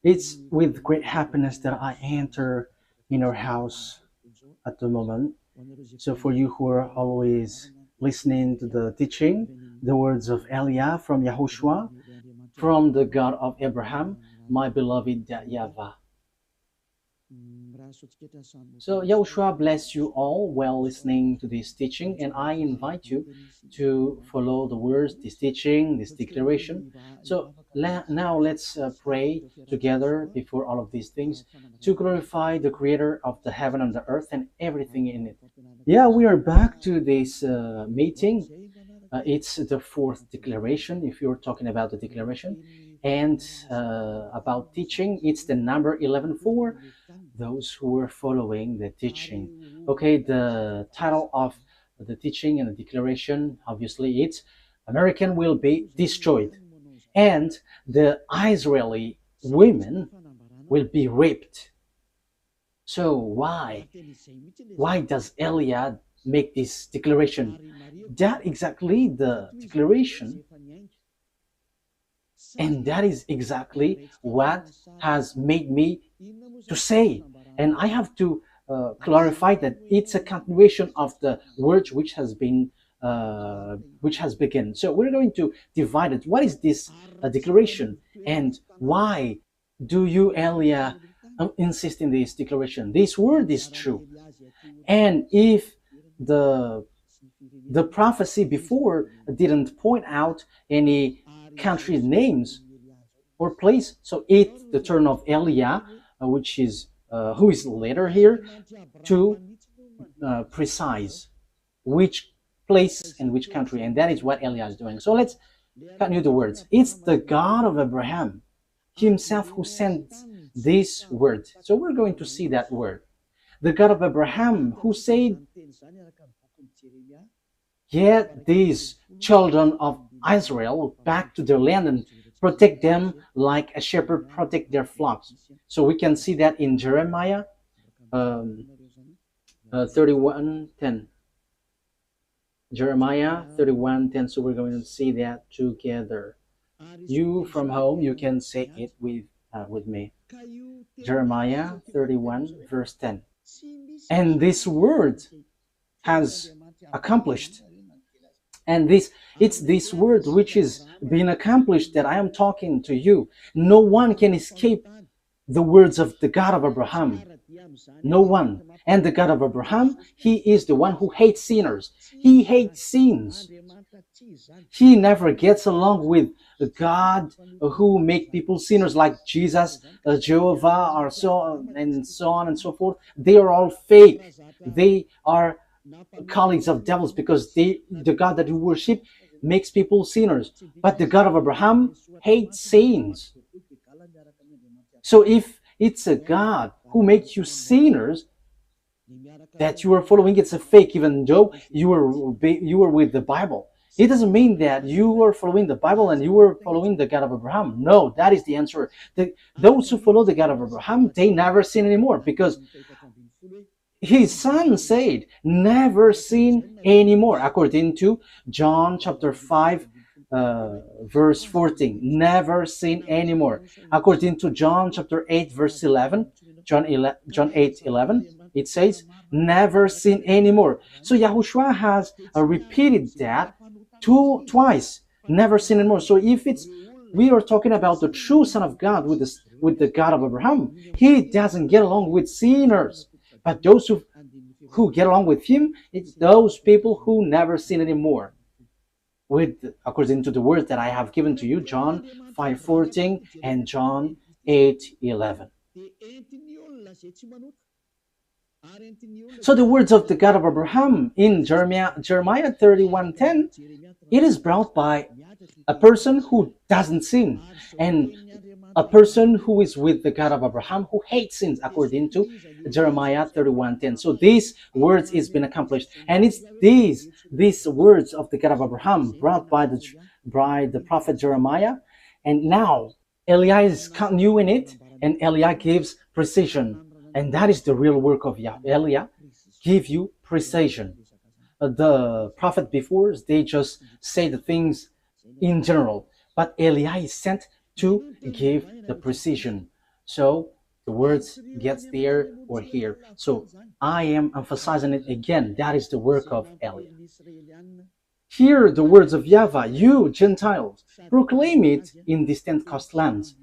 It's with great happiness that I enter in our house at the moment. So for you who are always listening to the teaching, the words of Eliah from YAHOSHUAH, from the God of Abraham, my beloved YAHVAH. So Yahushua bless you all while listening to this teaching, and I invite you to follow the words, this teaching, this declaration. So now let's pray together before all of these things to glorify the Creator of the heaven and the earth and everything in it. Yeah, we are back to this meeting. It's the fourth declaration, if you're talking about the declaration. And about teaching, it's the number 11 for those who are following the teaching. Okay, the title of the teaching and the declaration, obviously, it's American will be destroyed. And the Israeli women will be raped. So why? Why does Eliah make this declaration? That exactly the declaration, and that is exactly what has made me to say. And I have to clarify that it's a continuation of the words which has begun. So we're going to divide it. What is this declaration, and why do you, Elia, insist in this declaration? This word is true, and if the prophecy before didn't point out any country names or place, so it's the turn of Elia, which is who is later here, to precise which place and which country, and that is what Elia is doing. So let's continue the words. It's the God of Abraham himself who sent this word. So we're going to see that word. The God of Abraham who said, get these children of Israel back to their land and protect them like a shepherd protect their flocks. So we can see that in Jeremiah 31:10. Jeremiah 31:10. So we're going to see that together. You from home, you can say it with me. Jeremiah 31 verse 10. And this word has accomplished. And it's this word which is being accomplished that I am talking to you. No one can escape the words of the God of Abraham. No one. And the God of Abraham, he is the one who hates sinners. He hates sins. He never gets along with God who make people sinners like Jesus, Jehovah, or so on and so forth. They are all fake. They are colleagues of devils, because the God that you worship makes people sinners. But the God of Abraham hates sins. So if it's a God who makes you sinners that you are following, it's a fake, even though you are with the Bible. It doesn't mean that you are following the Bible and you are following the God of Abraham. No, that is the answer. Those who follow the God of Abraham, they never sin anymore, because his son said, never sin anymore, according to John chapter 5, verse 14. Never sin anymore. According to John chapter 8, verse 11, John 8:11, it says, never sin anymore. So Yahushua has repeated that twice, never sin anymore. So if we are talking about the true Son of God with the God of Abraham, he doesn't get along with sinners. But those who get along with him, it's those people who never sin anymore. According to the word that I have given to you, John 5:14 and John 8:11. So the words of the God of Abraham in Jeremiah 31:10, it is brought by a person who doesn't sin, and a person who is with the God of Abraham who hates sins, according to Jeremiah 31:10. So these words is been accomplished, and it's these words of the God of Abraham brought by the prophet Jeremiah, and now Eliah is continuing it, and Eliah gives precision, and that is the real work of Yah. Eliah give you precision. The prophet before, they just say the things in general, but Eliah is sent to give the precision. So the words gets there or here. So I am emphasizing it again. That is the work of Eliah. Hear the words of YAHVAH, you Gentiles, proclaim it in distant coastlands.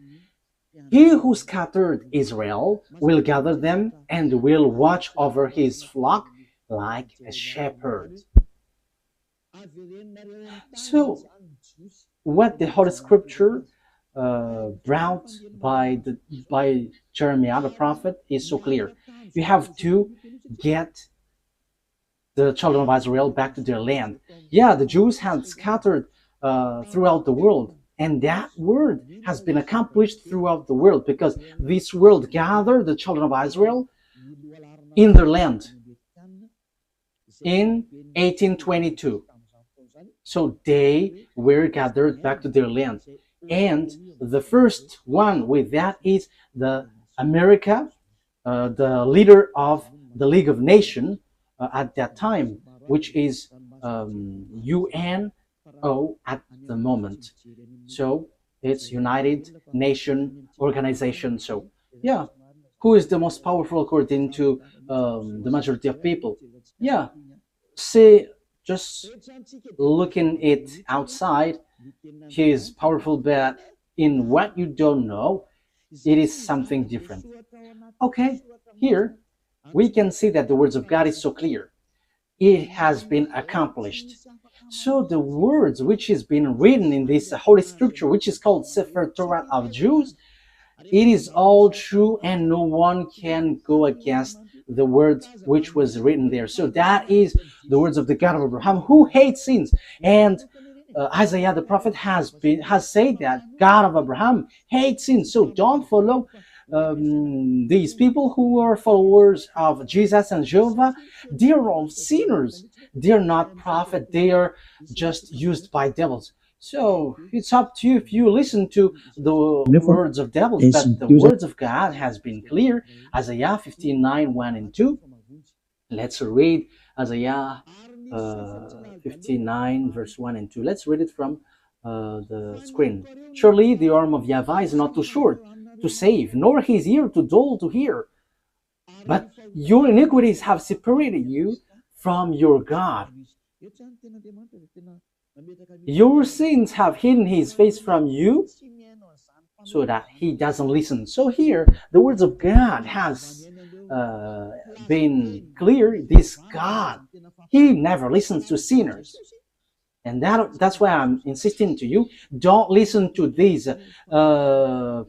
He who scattered Israel will gather them and will watch over his flock like a shepherd. So, what the Holy Scripture brought by Jeremiah the prophet is so clear. You have to get the children of Israel back to their land. Yeah, the Jews had scattered throughout the world, and that word has been accomplished throughout the world because this world gathered the children of Israel in their land in 1822. So they were gathered back to their land. And the first one with that is the America, the leader of the League of Nations at that time, which is UNO at the moment. So it's United Nation Organization. So yeah, who is the most powerful according to the majority of people? Yeah, see, just looking it outside, he is powerful, but in what you don't know, it is something different. Okay, here we can see that the words of God is so clear. It has been accomplished. So the words which has been written in this Holy Scripture, which is called Sefer Torah of Jews, it is all true and no one can go against the words which was written there. So that is the words of the God of Abraham, who hates sins. And Isaiah the prophet has said that God of Abraham hates sins. So don't follow these people who are followers of Jesus and Jehovah. They're all sinners. They're not prophet. They are just used by devils. So it's up to you if you listen to the words of devils, but the words of God has been clear. Isaiah 59, 1 and 2. Let's read Isaiah 59, verse 1 and 2. Let's read it from the screen. Surely the arm of YAHVAH is not too short to save, nor his ear too dull to hear. But your iniquities have separated you from your God. Your sins have hidden his face from you so that he doesn't listen. So here, the words of God has been clear. This God, he never listens to sinners. And that's why I'm insisting to you, don't listen to these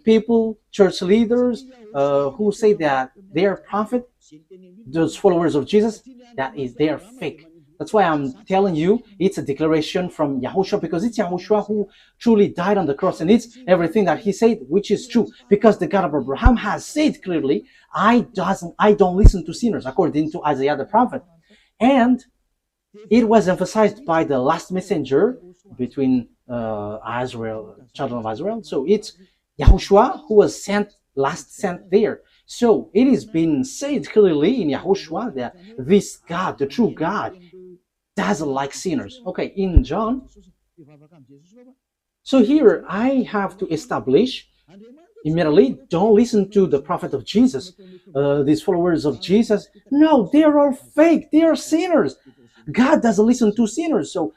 people, church leaders, who say that they are prophet, those followers of Jesus, that is, they are fake. That's why I'm telling you, it's a declaration from YAHOSHUAH, because it's YAHOSHUAH who truly died on the cross, and it's everything that he said, which is true, because the God of Abraham has said clearly, I don't listen to sinners, according to Isaiah the prophet. And it was emphasized by the last messenger between Israel, children of Israel. So it's YAHOSHUAH who was last sent there. So it is being said clearly in YAHOSHUAH that this God, the true God, doesn't like sinners. Okay, in John. So here I have to establish immediately, don't listen to the prophet of Jesus, these followers of Jesus. No, they are all fake. They are sinners. God doesn't listen to sinners. So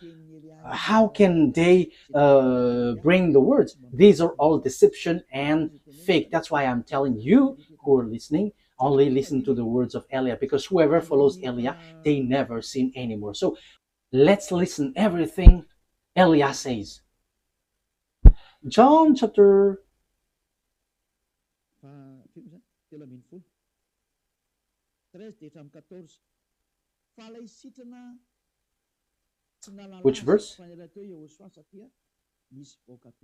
how can they bring the words? These are all deception and fake. That's why I'm telling you who are listening, only listen to the words of Eliah, because whoever follows Eliah, they never sin anymore. So let's listen everything Eliah says. John chapter which verse?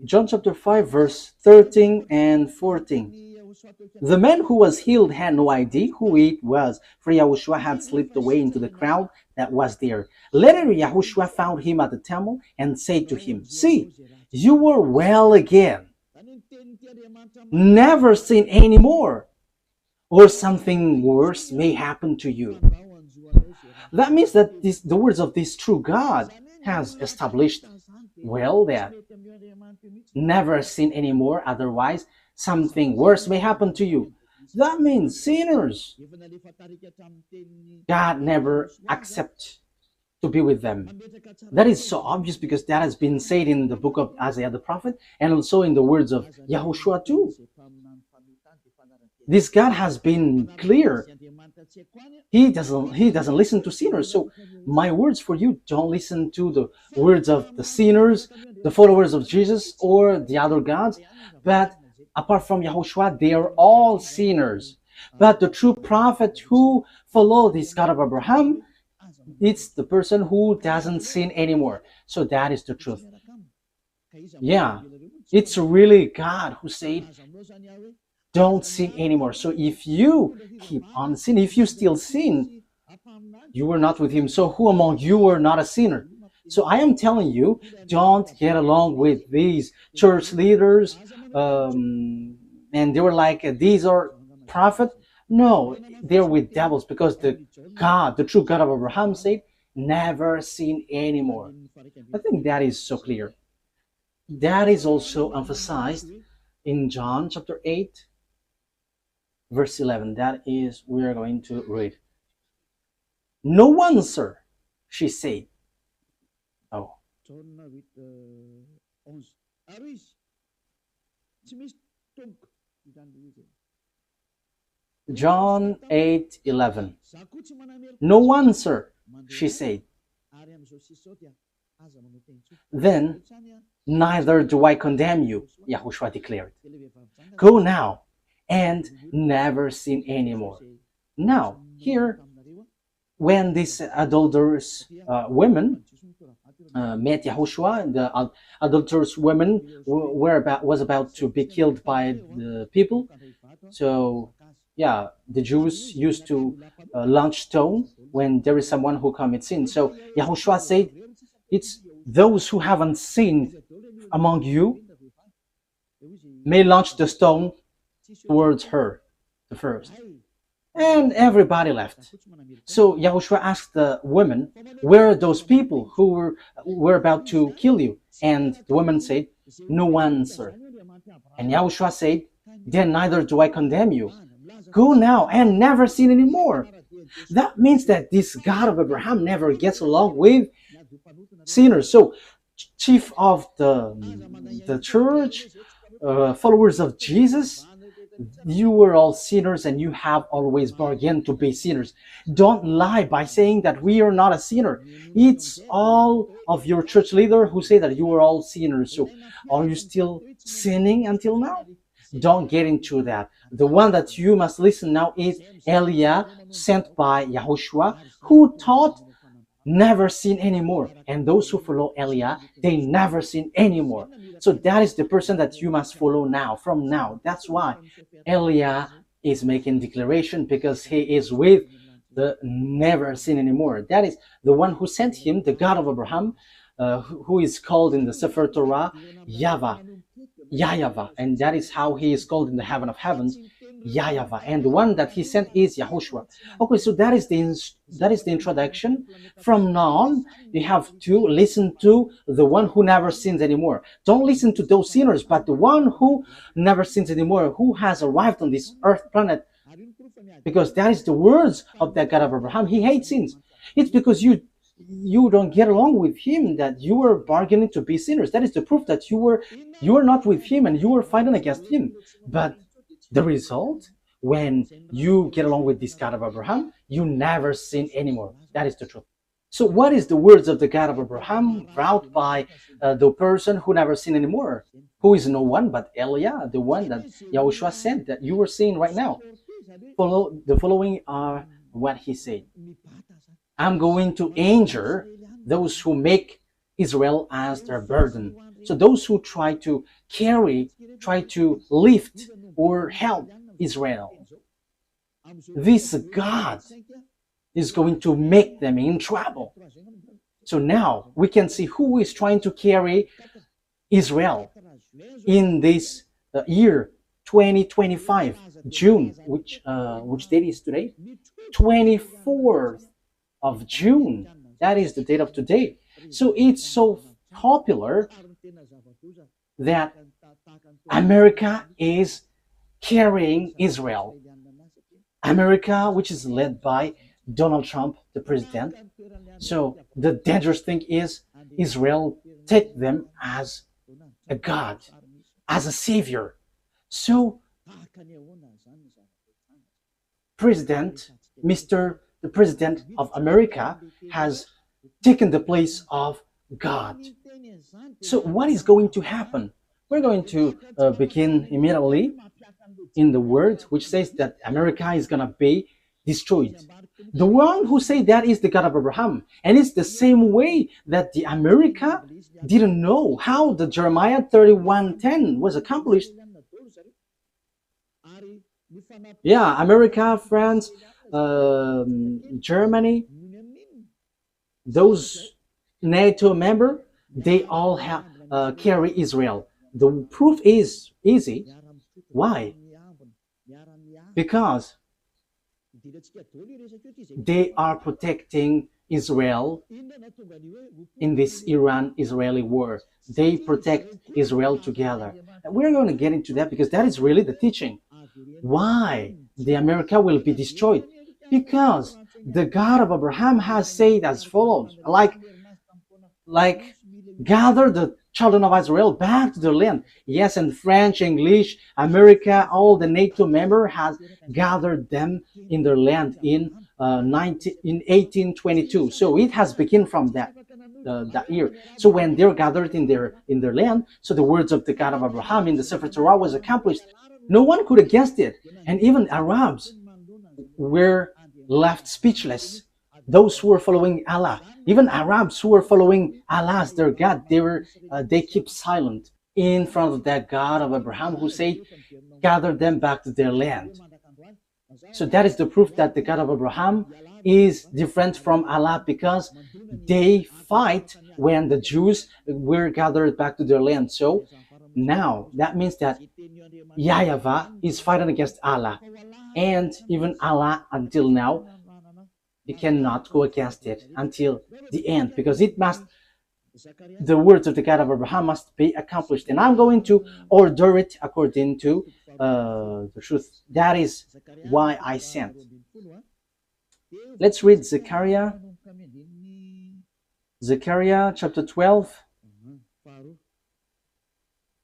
John chapter 5, verse 13 and 14. The man who was healed had no idea who it was, for YAHOSHUAH had slipped away into the crowd that was there. Later, YAHOSHUAH found him at the temple and said to him, "See, you are well again. Never sin anymore, or something worse may happen to you." That means that the words of this true God has established well that never sin anymore, otherwise something worse may happen to you. That means sinners, God never accepts to be with them. That is so obvious because that has been said in the book of Isaiah the prophet and also in the words of YAHOSHUAH too. This God has been clear. He doesn't listen to sinners. So my words for you, don't listen to the words of the sinners, the followers of Jesus, or the other gods. But apart from YAHOSHUAH, they are all sinners. But the true prophet who follows this God of Abraham, it's the person who doesn't sin anymore. So that is the truth. Yeah, it's really God who said, don't sin anymore. So if you keep on sinning, if you still sin, you are not with him. So who among you are not a sinner? So I am telling you, don't get along with these church leaders. And they were like, these are prophets. No, they're with devils because the true God of Abraham said, never sin anymore. I think that is so clear. That is also emphasized in John chapter 8, verse 11. That is, we are going to read. No one, sir, she said. Oh. John 8:11. No one, sir, she said. Then, neither do I condemn you, YAHOSHUAH declared. Go now and never sin anymore. Now, here, when these adulterous women met YAHOSHUAH, the adulterous women was about to be killed by the people. So, yeah, the Jews used to launch stone when there is someone who commits sin. So YAHOSHUAH said, it's those who haven't sinned among you may launch the stone towards her, the first. And everybody left. So YAHOSHUAH asked the women, where are those people who were about to kill you? And the woman said, no one, sir. And YAHOSHUAH said, then neither do I condemn you. Go now and never sin anymore. That means that this God of Abraham never gets along with sinners. So chief of the church, followers of Jesus, you were all sinners and you have always bargained to be sinners. Don't lie by saying that we are not a sinner. It's all of your church leader who say that you are all sinners. So are you still sinning until now? Don't get into that. The one that you must listen now is Eliah, sent by YAHOSHUAH, who taught never sin anymore. And those who follow Eliah, they never sin anymore. So that is the person that you must follow now, from now. That's why Eliah is making declaration, because he is with the never sin anymore. That is the one who sent him, the God of Abraham, who is called in the Sefer Torah YAHVAH, YAHVAH, and that is how he is called in the heaven of heavens, YAHVAH, and the one that he sent is YAHOSHUAH. Okay, so that is the introduction. From now on, you have to listen to the one who never sins anymore. Don't listen to those sinners, but the one who never sins anymore, who has arrived on this earth planet, because that is the words of the God of Abraham. He hates sins. It's because you don't get along with him that you were bargaining to be sinners. That is the proof that you were not with him and you were fighting against him. But the result, when you get along with this God of Abraham, you never sin anymore. That is the truth. So what is the words of the God of Abraham brought by the person who never sinned anymore? Who is no one but Eliah, the one that YAHOSHUAH sent, that you were seeing right now. The following are what he said. I'm going to injure those who make Israel as their burden. So those who try to lift or help Israel, this God is going to make them in trouble. So now we can see who is trying to carry Israel in this year 2025, June, which date is today? 24th of June. That is the date of today. So it's so popular that America is carrying Israel. America, which is led by Donald Trump, the president. So the dangerous thing is Israel take them as a God, as a savior. So President, Mr. the President of America has taken the place of God. So what is going to happen? We're going to begin immediately in the word which says that America is going to be destroyed. The one who say that is the God of Abraham. And it's the same way that the America didn't know how the Jeremiah 31:10 was accomplished. Yeah, America, France, Germany, those NATO member, they all have carry Israel. The proof is easy. Why? Because they are protecting Israel in this Iran-Israeli war. They protect Israel together. And we're going to get into that because that is really the teaching. Why the America will be destroyed? Because the God of Abraham has said as follows, like gather the children of Israel back to their land. Yes, and French, English, America, all the NATO member has gathered them in their land in 1822. So it has begun from that year. So when they're gathered in their land, so the words of the God of Abraham in the Sefer Torah was accomplished. No one could have guessed it, and even Arabs were left speechless. Those who were following Allah, even Arabs who were following Allah as their God, they keep silent in front of that God of Abraham who said, gather them back to their land. So that is the proof that the God of Abraham is different from Allah, because they fight when the Jews were gathered back to their land. So now that means that YAHVAH is fighting against Allah, and even Allah until now, he cannot go against it until the end, because the words of the God of Abraham must be accomplished, and I'm going to order it according to the truth. That is why I sent. Let's read Zechariah chapter 12.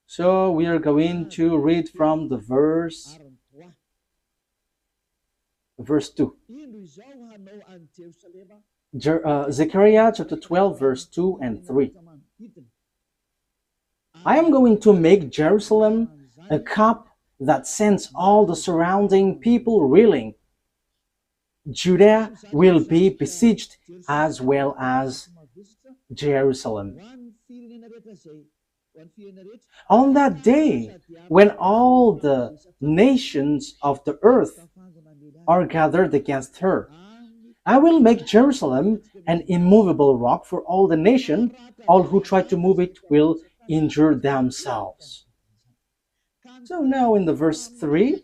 So we are going to read from the verse 2. Zechariah chapter 12, verse 2 and 3. I am going to make Jerusalem a cup that sends all the surrounding people reeling. Judah will be besieged as well as Jerusalem. On that day, when all the nations of the earth are gathered against her, I will make Jerusalem an immovable rock for all the nation. All who try to move it will injure themselves. So now in the verse 3,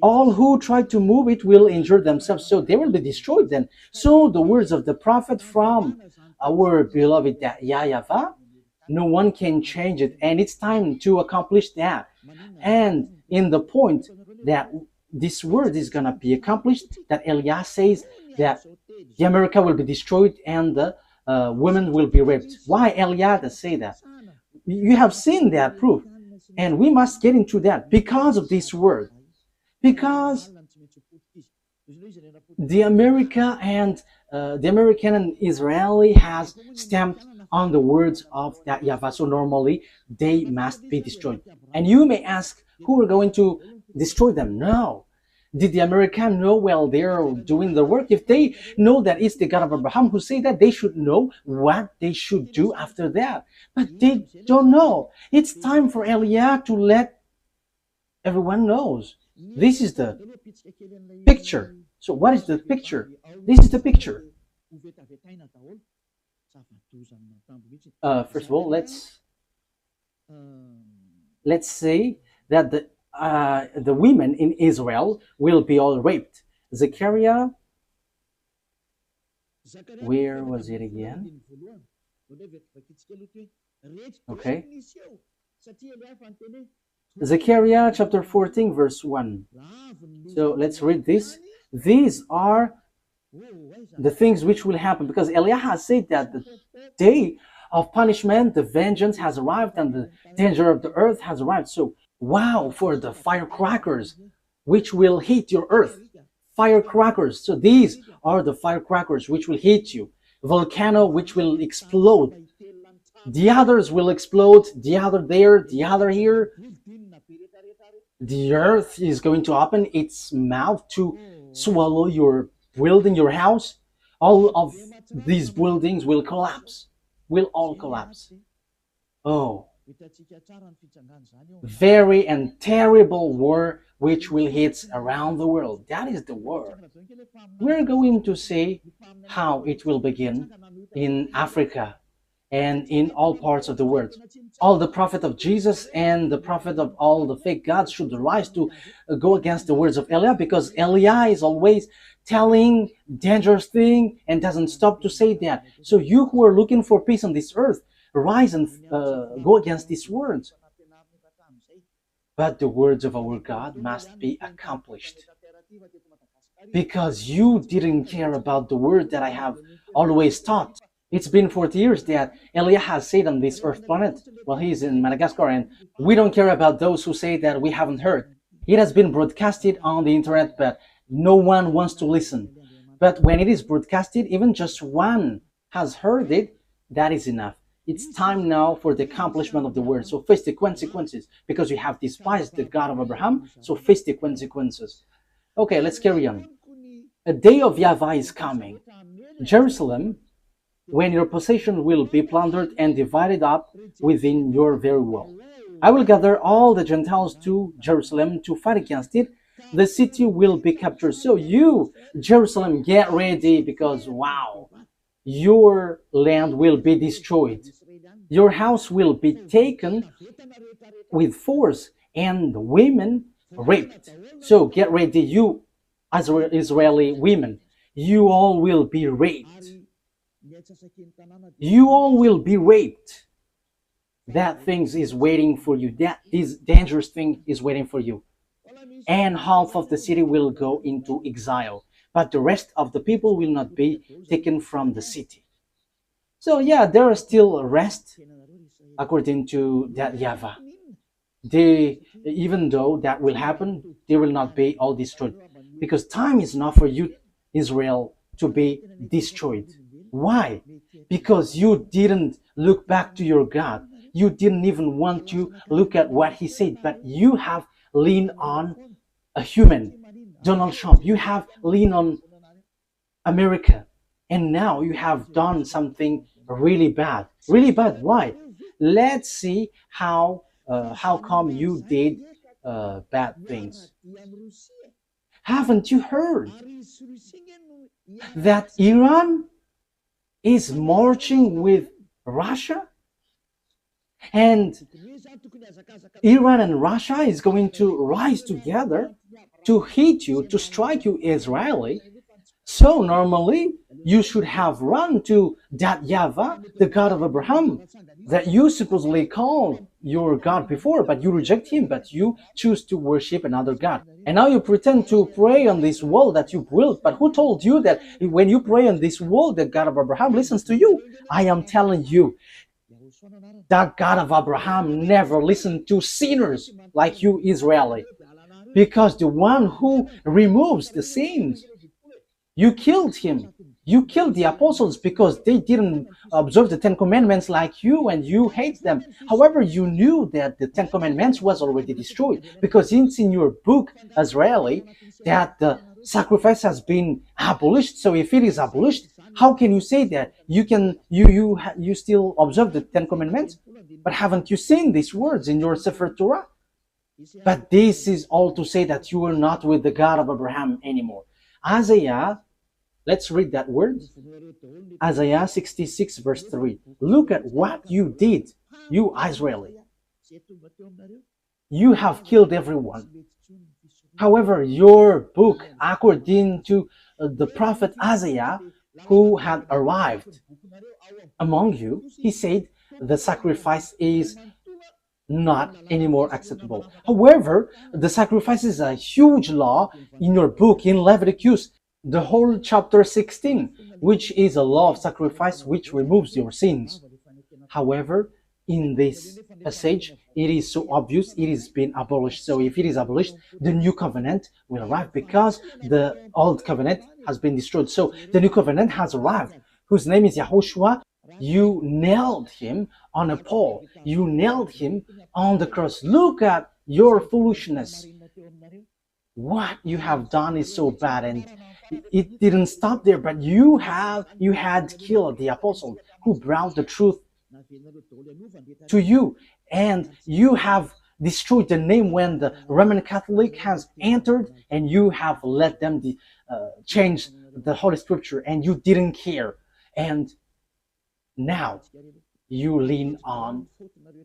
all who try to move it will injure themselves. So they will be destroyed then. So the words of the prophet from our beloved YAHVAH, no one can change it. And it's time to accomplish that. And in the point that this word is going to be accomplished, that Eliah says that the America will be destroyed and the women will be raped. Why Eliah does say that? You have seen that proof. And we must get into that because of this word. Because the American and Israeli has stamped on the words of that YAHVAH. So normally they must be destroyed. And you may ask, who are going to destroy them? No. Did the American know while they're doing the work? If they know that it's the God of Abraham who say that, they should know what they should do after that. But they don't know. It's time for Eliah to let everyone knows. This is the picture. So what is the picture? This is the picture. First of all, let's say that the women in Israel will be all raped. Zechariah, where was it again? Okay. Zechariah chapter 14 verse 1. So let's read this. These are the things which will happen, because Eliah has said that the day of punishment, the vengeance has arrived, and the danger of the earth has arrived. So wow for the firecrackers which will hit your earth. Firecrackers. So these are the firecrackers which will hit you. Volcano which will explode. The others will explode, the other there, the other here. The earth is going to open its mouth to swallow your building, your house. All of these buildings will collapse, will all collapse. Oh, very and terrible war which will hit around the world. That is the war. We're going to see how it will begin in Africa and in all parts of the world. All the prophet of Jesus and the prophet of all the fake gods should rise to go against the words of Eliah, because Eliah is always telling dangerous thing and doesn't stop to say that. So you who are looking for peace on this earth, rise and go against these words. But the words of our God must be accomplished, because you didn't care about the word that I have always taught. It's been 40 years that Eliah has said on this earth planet. Well, he's in Madagascar, and we don't care about those who say that we haven't heard. It has been broadcasted on the internet, but no one wants to listen. But when it is broadcasted, even just one has heard it, that is enough. It's time now for the accomplishment of the word. So face the consequences, because you have despised the God of Abraham. So face the consequences. Okay, let's carry on. A day of YAHVAH is coming. Jerusalem, when your possession will be plundered and divided up within your very wall. I will gather all the Gentiles to Jerusalem to fight against it. The city will be captured. So you, Jerusalem, get ready, because wow, your land will be destroyed. Your house will be taken with force and women raped. So get ready, you Israeli women. You all will be raped. You all will be raped. That thing is waiting for you. This dangerous thing is waiting for you. And half of the city will go into exile, but the rest of the people will not be taken from the city. So yeah, there is still rest according to that YAHVAH. Even though that will happen, they will not be all destroyed, because time is not for you, Israel, to be destroyed. Why? Because you didn't look back to your God. You didn't even want to look at what he said, but you have leaned on a human, Donald Trump. You have leaned on America, and now you have done something really bad. Really bad. Why? Let's see how come you did bad things. Haven't you heard that Iran is marching with Russia? And Iran and Russia is going to rise together to hit you, to strike you, Israeli. So normally you should have run to that YAHVAH, the God of Abraham, that you supposedly called your God before, but you reject him, but you choose to worship another God. And now you pretend to pray on this wall that you built, but who told you that when you pray on this wall, the God of Abraham listens to you? I am telling you, that God of Abraham never listened to sinners like you, Israeli, because the one who removes the sins, you killed him. You killed the apostles because they didn't observe the Ten Commandments like you, and you hate them. However, you knew that the Ten Commandments was already destroyed, because it's in your book, Israeli, that the sacrifice has been abolished. So if it is abolished, how can you say that you still observe the Ten Commandments? But haven't you seen these words in your Sefer Torah? But this is all to say that you are not with the God of Abraham anymore. Isaiah, let's read that word. Isaiah 66 verse 3. Look at what you did, you Israeli. You have killed everyone. However, your book, according to the prophet Isaiah, who had arrived among you, he said the sacrifice is not anymore acceptable. However, the sacrifice is a huge law in your book in Leviticus, the whole chapter 16, which is a law of sacrifice which removes your sins. However, in this passage, it is so obvious it is been abolished. So if it is abolished, the new covenant will arrive because the old covenant has been destroyed. So the new covenant has arrived, whose name is YAHOSHUAH. You nailed him on a pole. You nailed him on the cross. Look at your foolishness. What you have done is so bad, and it didn't stop there, but you had killed the apostle who brought the truth to you, and you have destroyed the name when the Roman Catholic has entered, and you have let them change the Holy Scripture, and you didn't care. And now you lean on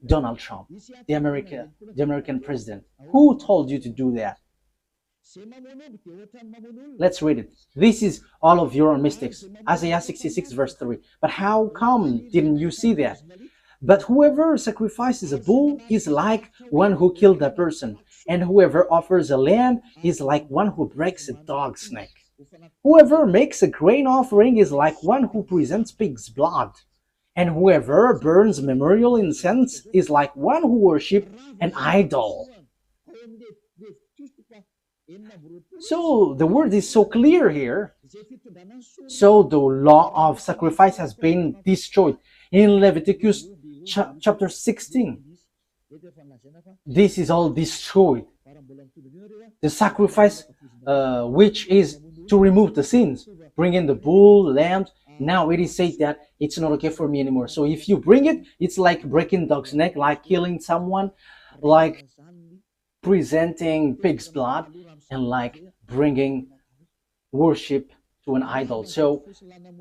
Donald Trump, the American president. Who told you to do that? Let's read it. This is all of your mistakes. Isaiah 66 verse 3. But how come didn't you see that? But whoever sacrifices a bull is like one who killed a person, and whoever offers a lamb is like one who breaks a dog's neck. Whoever makes a grain offering is like one who presents pig's blood, and whoever burns memorial incense is like one who worships an idol. So the word is so clear here. So the law of sacrifice has been destroyed. In Leviticus chapter 16, this is all destroyed. The sacrifice, which is to remove the sins, bring in the bull, lambs. Now it is said that it's not okay for me anymore. So if you bring it, it's like breaking dog's neck, like killing someone, like presenting pig's blood, and like bringing worship to an idol. So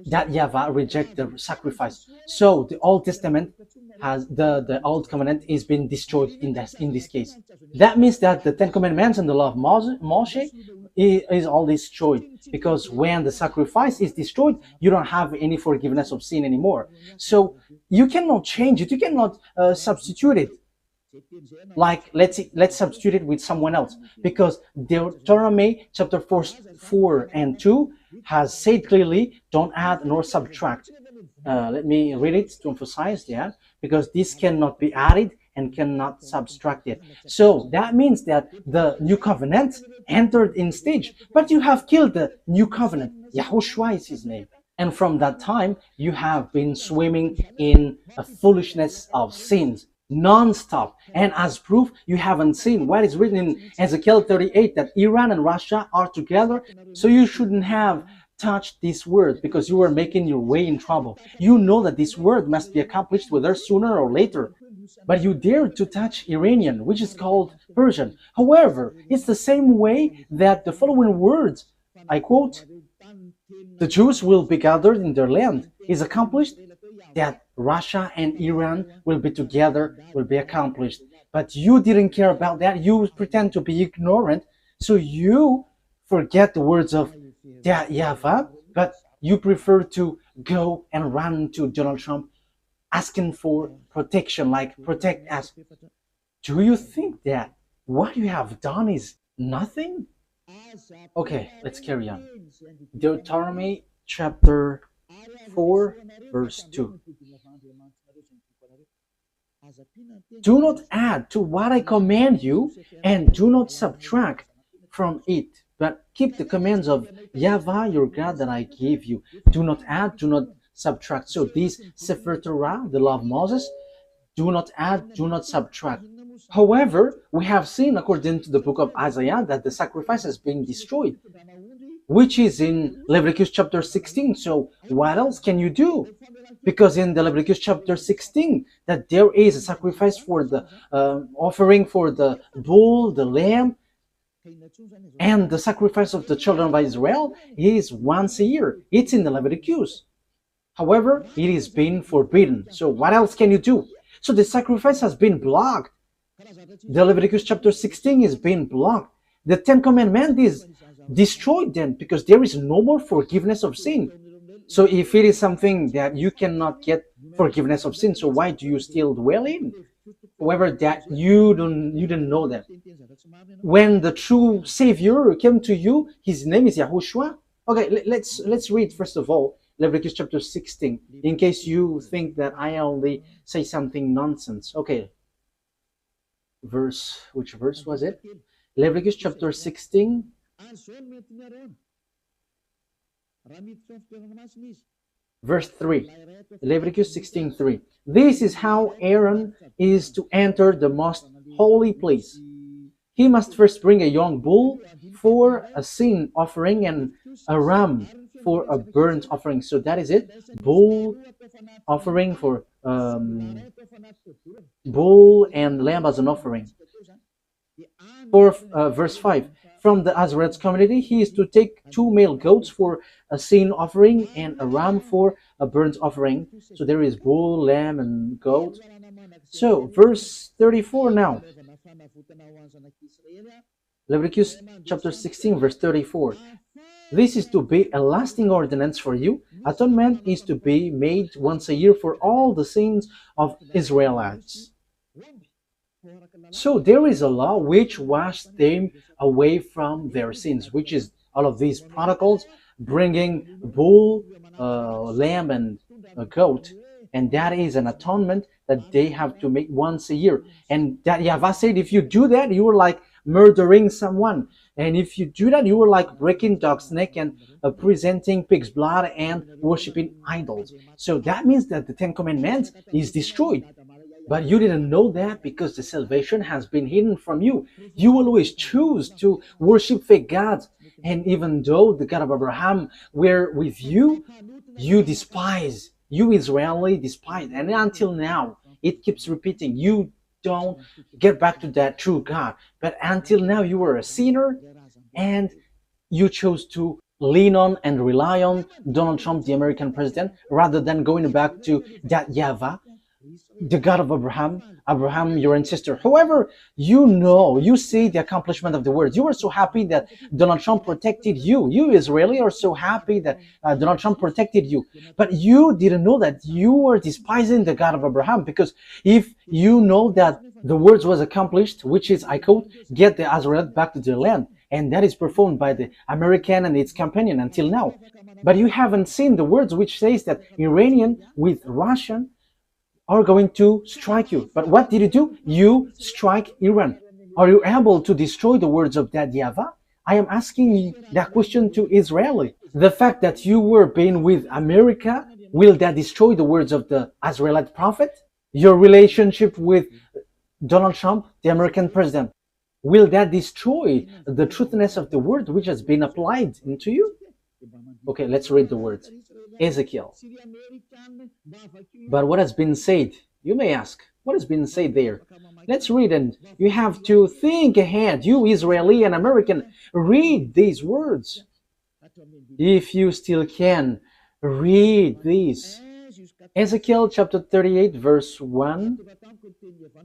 that YAHVAH reject the sacrifice. So the Old Testament has the Old Covenant is being destroyed in this case. That means that the Ten Commandments and the law of Moshe is all destroyed, because when the sacrifice is destroyed, you don't have any forgiveness of sin anymore. So you cannot change it. You cannot substitute it. Like let's substitute it with someone else, because Deuteronomy chapter 4 and 2 has said clearly, don't add nor subtract. Let me read it to emphasize that, because this cannot be added and cannot subtract it. So that means that the new covenant entered in stage, but you have killed the new covenant. YAHOSHUAH is his name. And from that time, you have been swimming in a foolishness of sins non-stop. And as proof, you haven't seen what is written in Ezekiel 38, that Iran and Russia are together. So you shouldn't have touched this word, because you are making your way in trouble. You know that this word must be accomplished whether sooner or later. But you dare to touch Iranian, which is called Persian. However, it's the same way that the following words, I quote, "The Jews will be gathered in their land," is accomplished. That Russia and Iran will be together, will be accomplished. But you didn't care about that. You pretend to be ignorant. So you forget the words of YAHVAH, but you prefer to go and run to Donald Trump asking for protection, like protect us. Do you think that what you have done is nothing? Okay, let's carry on. Deuteronomy chapter 4 verse 2. Do not add to what I command you, and do not subtract from it, but keep the commands of YAHVAH your God that I give you. Do not add, do not subtract. So this Sefer Torah, the law of Moses, do not add, do not subtract. However, we have seen according to the book of Isaiah that the sacrifice has been destroyed, which is in Leviticus chapter 16. So what else can you do? Because in the Leviticus chapter 16, that there is a sacrifice for the offering for the bull, the lamb, and the sacrifice of the children of Israel is once a year. It's in the Leviticus. However, it is being forbidden. So what else can you do? So the sacrifice has been blocked. The Leviticus chapter 16 is being blocked. The Ten Commandments is destroyed then, because there is no more forgiveness of sin. So if it is something that you cannot get forgiveness of sin, so why do you still dwell in? However, that you didn't know that. When the true Savior came to you, his name is Yahushua. Okay, let's read first of all Leviticus chapter 16, in case you think that I only say something nonsense. Okay, which verse was it? Leviticus chapter 16, verse 3. Leviticus 16:3. This is how Aaron is to enter the most holy place. He must first bring a young bull for a sin offering and a ram for a burnt offering. So that is it. Bull offering for bull and lamb as an offering. For verse 5. From the Azarite community, he is to take 2 male goats for a sin offering and a ram for a burnt offering. So there is bull, lamb, and goat. So verse 34 now. Leviticus chapter 16, verse 34. This is to be a lasting ordinance for you. Atonement is to be made once a year for all the sins of Israelites. So there is a law which washed them away from their sins, which is all of these protocols, bringing bull, lamb, and a goat. And that is an atonement that they have to make once a year. And that YAHVAH said, if you do that, you are like murdering someone. And if you do that, you are like breaking dog's neck and presenting pig's blood and worshiping idols. So that means that the Ten Commandments is destroyed. But you didn't know that because the salvation has been hidden from you. You always choose to worship fake gods. And even though the God of Abraham were with you, you despise. You Israeli despise. And until now, it keeps repeating. You don't get back to that true God. But until now, you were a sinner and you chose to lean on and rely on Donald Trump, the American president, rather than going back to that YAHVAH, the God of Abraham, your ancestor. However, you see the accomplishment of the word. You are so happy that Donald Trump protected you. You Israeli are so happy that Donald Trump protected you. But you didn't know that you were despising the God of Abraham, because if you know that the words was accomplished, which is, I quote, get the Azarite back to their land, and that is performed by the American and its companion until now. But you haven't seen the words which says that Iranian with Russian are going to strike you. But what did you do? You strike Iran. Are you able to destroy the words of that YAHVAH? I am asking that question to Israeli. The fact that you were being with America, will that destroy the words of the Israelite prophet? Your relationship with Donald Trump, the American president, will that destroy the truthness of the word which has been applied into you? Okay, let's read the words. Ezekiel. But what has been said? You may ask, what has been said there? Let's read, and you have to think ahead. You Israeli and American, read these words. If you still can, read these. Ezekiel chapter 38, verse 1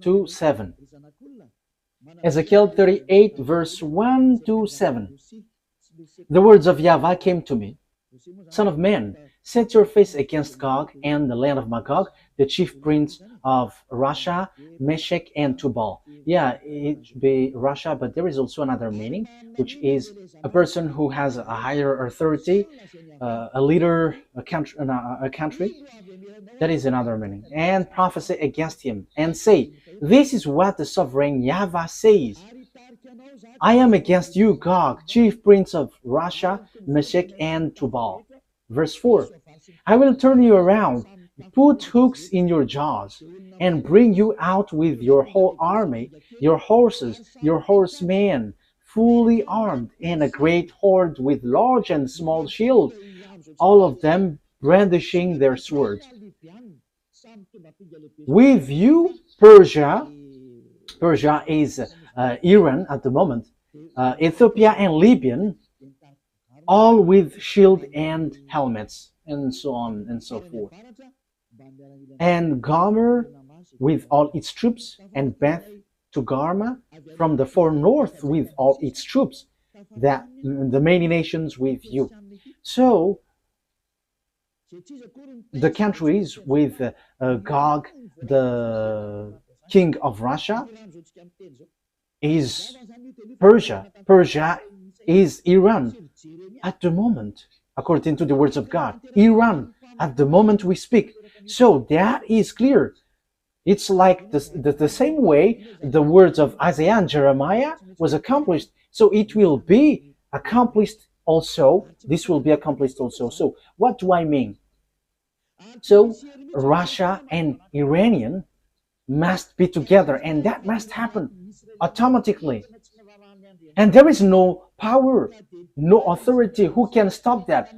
to 7. Ezekiel 38, verse 1 to 7. The words of YAHVAH came to me. Son of man, set your face against Gog and the land of Magog, the chief prince of Russia, Meshech, and Tubal. Yeah, it should be Russia, but there is also another meaning, which is a person who has a higher authority, a leader, a country. That is another meaning. And prophesy against him, and say, this is what the sovereign YAHVAH says. I am against you, Gog, chief prince of Russia, Meshech, and Tubal. Verse 4. I will turn you around, put hooks in your jaws, and bring you out with your whole army, your horses, your horsemen, fully armed, and a great horde with large and small shields, all of them brandishing their swords. With you, Persia is Iran at the moment, Ethiopia and Libya, all with shield and helmets, and so on and so forth. And Gomer with all its troops, and Beth to Garma from the far north with all its troops, that the many nations with you. So the countries with Gog, king of Russia is Persia. Persia is Iran at the moment, according to the words of God. Iran at the moment we speak. So that is clear. It's like the same way the words of Isaiah and Jeremiah was accomplished. So it will be accomplished also. This will be accomplished also. So what do I mean? So Russia and Iranian must be together, and that must happen automatically. And there is no power, no authority who can stop that.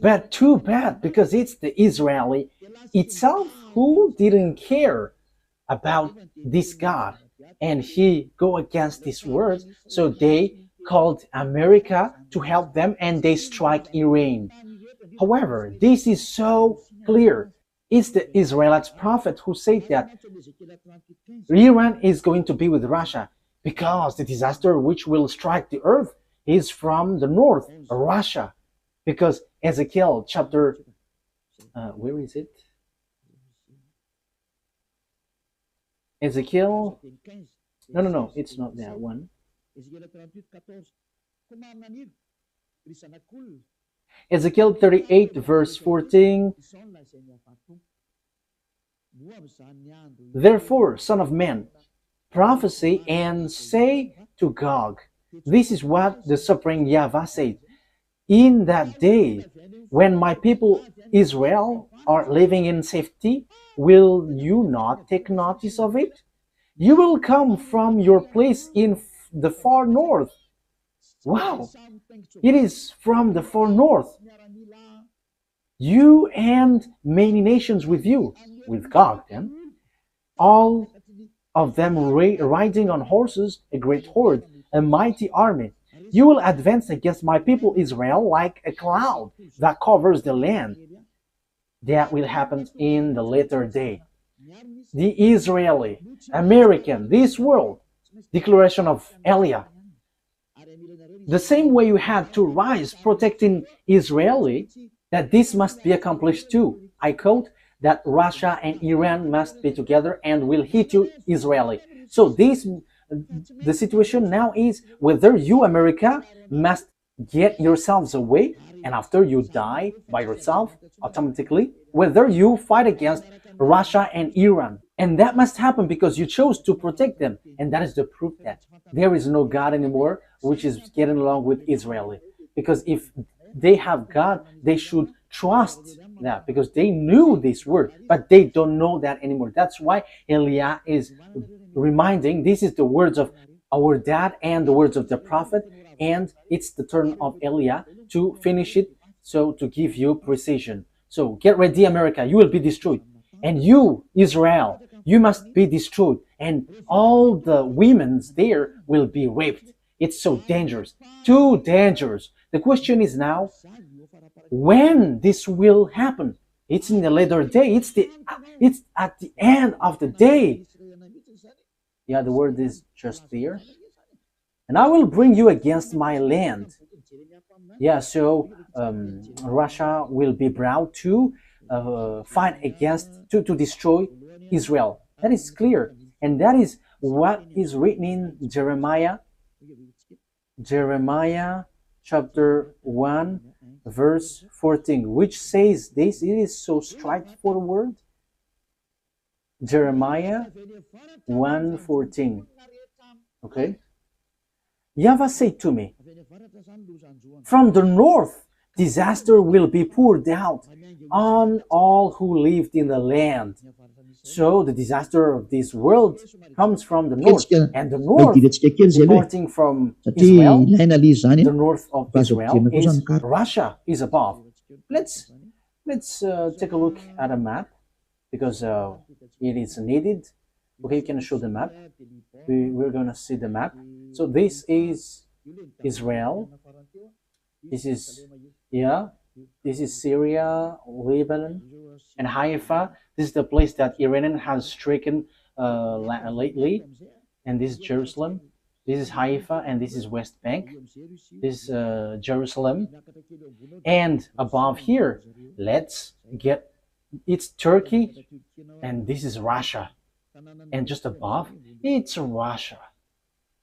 But too bad, because it's the Israeli itself who didn't care about this God, and he go against this word. So they called America to help them, and they strike Iran. However, this is so clear. It's the Israelite prophet who said that Iran is going to be with Russia because the disaster which will strike the earth is from the north, Russia. Because Ezekiel chapter, where is it? Ezekiel, no, it's not that one. Ezekiel 38 verse 14. Therefore, son of man, prophesy and say to Gog, this is what the sovereign YAHVAH said. In that day, when my people Israel are living in safety, will you not take notice of it? You will come from your place in the far north. Wow! It is from the far north. You and many nations with you, with God then, all of them riding on horses, a great horde, a mighty army. You will advance against my people Israel like a cloud that covers the land. That will happen in the later day. The Israeli, American, this world, declaration of Eliah. The same way you had to rise protecting Israeli, that this must be accomplished too. I quote that Russia and Iran must be together and will hit you Israeli. So the situation now is whether you, America, must get yourselves away and after you die by yourself automatically, whether you fight against Russia and Iran. And that must happen because you chose to protect them. And that is the proof that there is no God anymore which is getting along with Israeli. Because if they have God, they should trust that because they knew this word, but they don't know that anymore. That's why Eliah is reminding, this is the words of our dad and the words of the prophet, and it's the turn of Eliah to finish it, so to give you precision. So get ready, America, you will be destroyed. And you, Israel, you must be destroyed. And all the women there will be raped. It's so dangerous, too dangerous. The question is now, when this will happen? It's in the later day. It's at the end of the day. Yeah, the word is just there. And I will bring you against my land. Yeah, so Russia will be brought to fight against, to destroy Israel. That is clear. And that is what is written in Jeremiah chapter 1, verse 14, which says this. It is so straightforward. Jeremiah 1:14. Okay? YAHVAH said to me, from the north, disaster will be poured out on all who lived in the land. So the disaster of this world comes from the north, and the north, departing from Israel, the north of Israel is Russia is above. Let's take a look at a map because it is needed. Okay, you can show the map. We're gonna see the map. So this is Israel. This is this is Syria, Lebanon, and Haifa. This is the place that Iran has stricken lately, and this is Jerusalem. This is Haifa, and this is West Bank. This is Jerusalem, and above here, let's get it's Turkey, and this is Russia. And just above, it's Russia,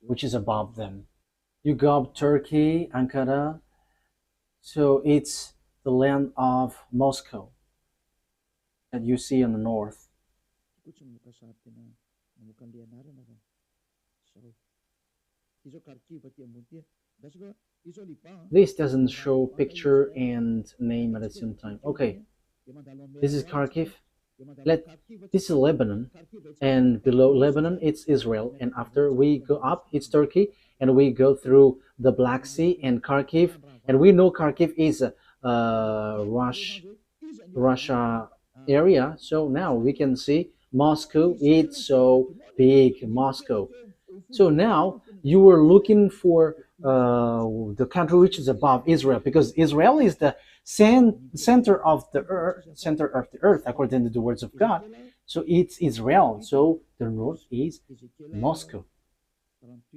which is above them. You go up Turkey, Ankara, so it's the land of Moscow that you see in the north. This doesn't show picture and name at the same time. Okay, this is Kharkiv. This is Lebanon, and below Lebanon it's Israel, and after we go up it's Turkey, and we go through the Black Sea and Kharkiv, and we know Kharkiv is a Russia area. So now we can see Moscow. It's so big, Moscow. So now you were looking for the country which is above Israel, because Israel is the center of the earth, according to the words of God. So it's Israel. So the north is Moscow.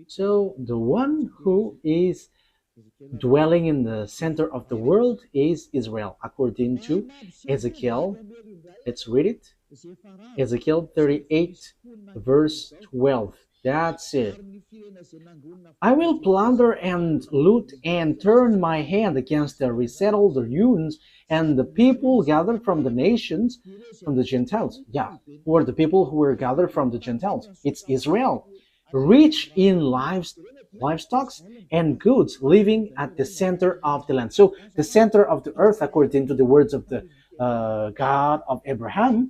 So the one who is dwelling in the center of the world is Israel, according to Ezekiel. Let's read it. Ezekiel 38, verse 12. That's it. I will plunder and loot and turn my hand against the resettled ruins and the people gathered from the nations, from the Gentiles. Yeah, or the people who were gathered from the Gentiles. It's Israel, rich in livestock and goods, living at the center of the land. So the center of the earth, according to the words of the God of Abraham,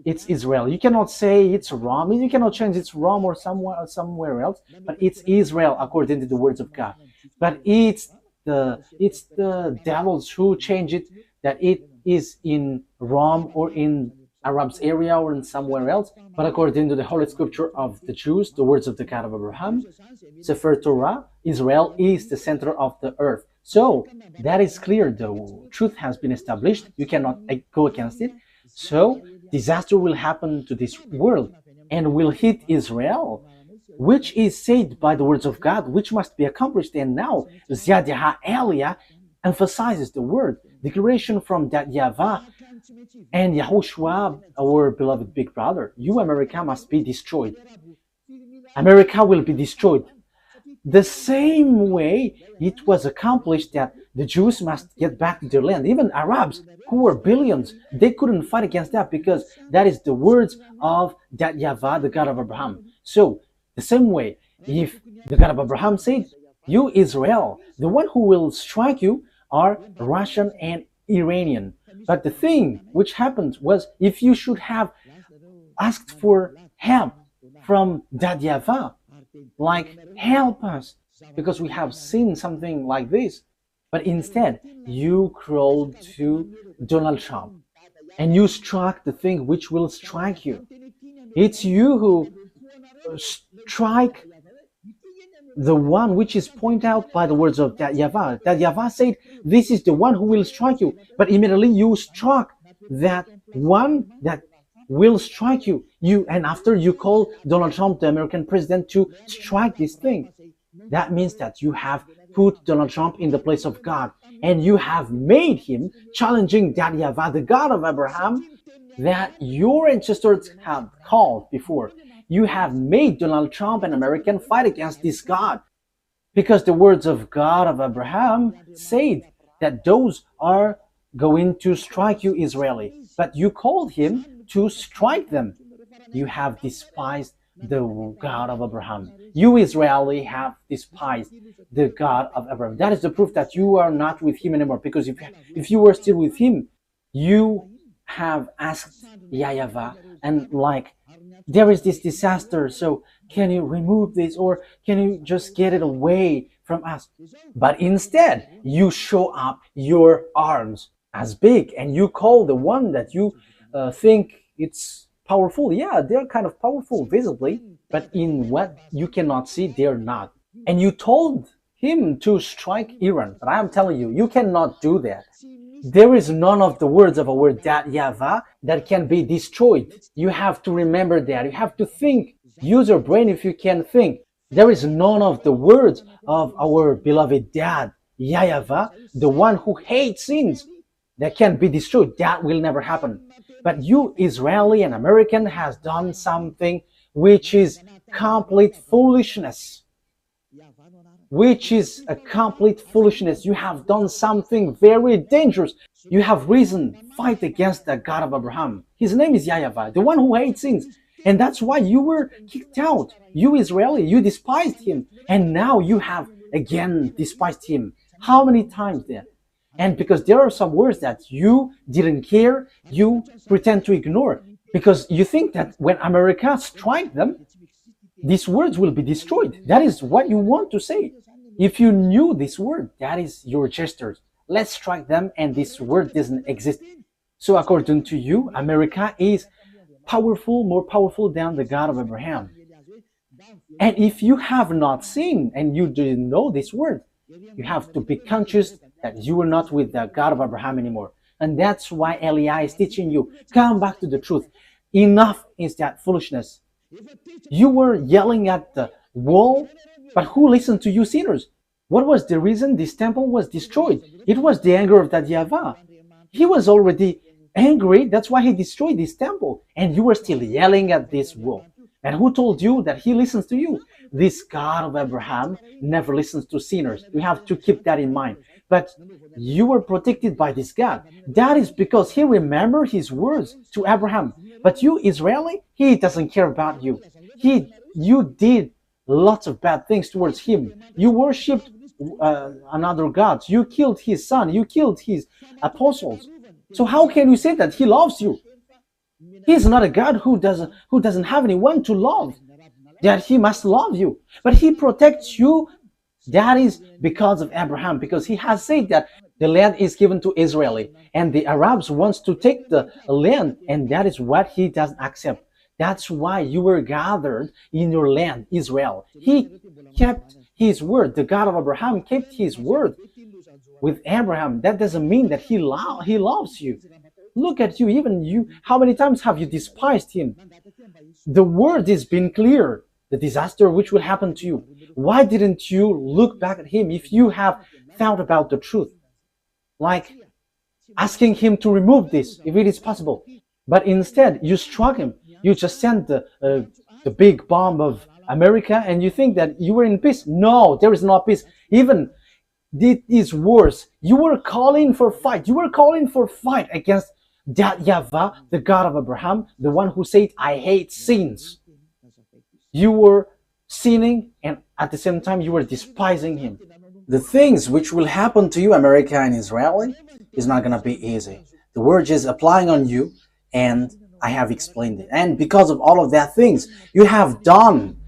it's Israel. You cannot say it's Rome. You cannot change it's Rome or somewhere else, but it's Israel according to the words of God. But it's the devils who change it, that it is in Rome or in Arabs area or in somewhere else. But according to the Holy Scripture of the Jews, the words of the God of Abraham, Sefer Torah, Israel is the center of the earth. So that is clear. The truth has been established. You cannot go against it. So disaster will happen to this world and will hit Israel, which is said by the words of God, which must be accomplished. And now YAH Elia emphasizes the word declaration from that YAHVAH and YAHOSHUAH, our beloved big brother. You, America, must be destroyed. America will be destroyed. The same way it was accomplished that the Jews must get back to their land. Even Arabs, who were billions, they couldn't fight against that, because that is the words of that YAHVAH, the God of Abraham. So, the same way, if the God of Abraham said, you Israel, the one who will strike you are Russian and Iranian. But the thing which happened was, if you should have asked for help from that YAHVAH, like, help us, because we have seen something like this. But instead, you crawled to Donald Trump and you struck the thing which will strike you. It's you who strike the one which is pointed out by the words of that YAHVAH. That YAHVAH said, this is the one who will strike you. But immediately you struck that one that will strike you. And after you call Donald Trump, the American president, to strike this thing. That means that you have put Donald Trump in the place of God, and you have made him challenging that YAHVAH, the God of Abraham, that your ancestors have called before. You have made Donald Trump an American fight against this God, because the words of God of Abraham said that those are going to strike you, Israeli. But you called him to strike them. You have despised the God of Abraham. You Israeli have despised the God of Abraham. That is the proof that you are not with him anymore, because if you were still with him, you have asked YAHVAH, and like, there is this disaster, so can you remove this, or can you just get it away from us? But instead, you show up your arms as big, and you call the one that you think it's powerful. Yeah, they're kind of powerful visibly, but in what you cannot see, they're not. And you told him to strike Iran, but I'm telling you, you cannot do that. There is none of the words of our that YAHVAH that can be destroyed. You have to remember that. You have to think. Use your brain if you can think. There is none of the words of our beloved dad, YAHVAH, the one who hates sins. that can be destroyed. That will never happen. But you, Israeli and American, has done something which is complete foolishness. Which is a complete foolishness. You have done something very dangerous. You have risen, fight against the God of Abraham. His name is YAHVAH, the one who hates sins. And that's why you were kicked out. You Israeli, you despised him. And now you have again despised him. How many times then? And because there are some words that you didn't care, you pretend to ignore. Because you think that when America strikes them, these words will be destroyed. That is what you want to say. If you knew this word, that is your gestures. Let's strike them and this word doesn't exist. So according to you, America is powerful, more powerful than the God of Abraham. And if you have not seen and you didn't know this word, you have to be conscious that you are not with the God of Abraham anymore. And that's why Eli is teaching you, come back to the truth. Enough is that foolishness. You were yelling at the wall, but who listened to you sinners? What was the reason this temple was destroyed? It was the anger of that YAHVAH. He was already angry, that's why he destroyed this temple. And you were still yelling at this wall. And who told you that he listens to you? This God of Abraham never listens to sinners. You have to keep that in mind. But you were protected by this God. That is because he remembered his words to Abraham. But you, Israeli, he doesn't care about you. You did lots of bad things towards him. You worshipped another gods. You killed his son. You killed his apostles. So how can you say that he loves you? He's not a God who doesn't have anyone to love, that he must love you. But he protects you. That is because of Abraham, because he has said that the land is given to Israeli, and the Arabs wants to take the land, and that is what he doesn't accept. That's why you were gathered in your land, Israel. He kept his word. The God of Abraham kept his word with Abraham. That doesn't mean that he loves you. Look at you, even you. How many times have you despised him? The word has been clear. The disaster which will happen to you. Why didn't you look back at him if you have thought about the truth? Like asking him to remove this, if it is possible. But instead, you struck him. You just sent the big bomb of America and you think that you were in peace. No, there is no peace. Even it is worse. You were calling for fight. You were calling for fight against that YAHVAH, the God of Abraham, the one who said, I hate sins. You were sinning and at the same time you were despising him. The things which will happen to you, America and Israeli, is not going to be easy. The word is applying on you and I have explained it. And because of all of that things, you have done